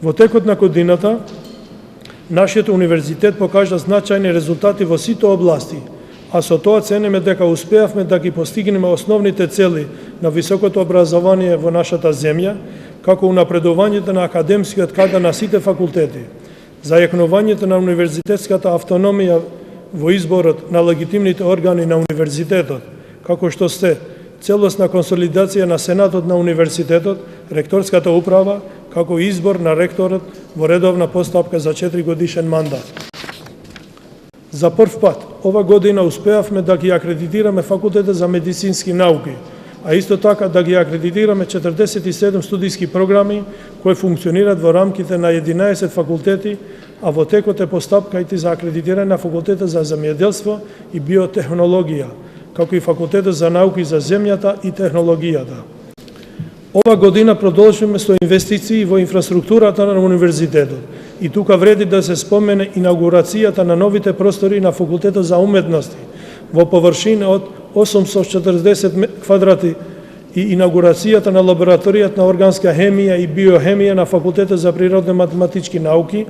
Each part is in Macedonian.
Во текот на годината, нашиот универзитет покажа значајни резултати во сите области, а со тоа цениме дека успеавме да ги постигнеме основните цели на високото образование во нашата земја, како унапредувањето на академскиот кадар на сите факултети, зајакнувањето на универзитетската автономија во изборот на легитимните органи на универзитетот, како што се целосна консолидација на Сенатот на универзитетот, ректорската управа, како и избор на ректорот во редовна постапка за 4-годишен мандат. За прв пат, ова година успеавме да ги акредитираме факултетот за медицински науки, а исто така да ги акредитираме 47 студиски програми кои функционираат во рамките на 11 факултети, а во текот е постапкајте за акредитирање на факултетот за земјоделство и биотехнологија, како и факултетот за науки за земјата и технологијата. Ова година продолжиме со инвестиции во инфраструктурата на универзитетот и тука вреди да се спомене инаугурацијата на новите простори на факултетот за уметности во површина од 840 квадрати и инаугурацијата на лабораторијата на органска хемија и биохемија на факултетот за природни математички науки,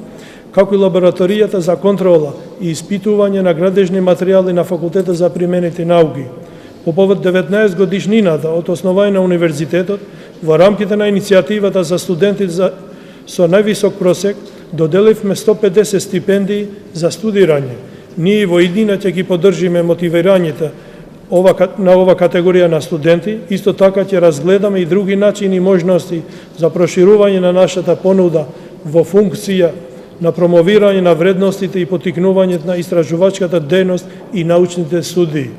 како и лабораторијата за контрола и испитување на градежни материјали на факултетот за применети науки. По повод 19 годишнината од основање на универзитетот, во рамките на иницијативата за студенти со највисок просек, доделивме 150 стипендии за студирање. Ние во иднина ќе ги поддржиме мотивирањето на ова категорија на студенти, исто така ќе разгледаме и други начини и можности за проширување на нашата понуда во функција на промовирање на вредностите и поттикнување на истражувачката дејност и научните студии.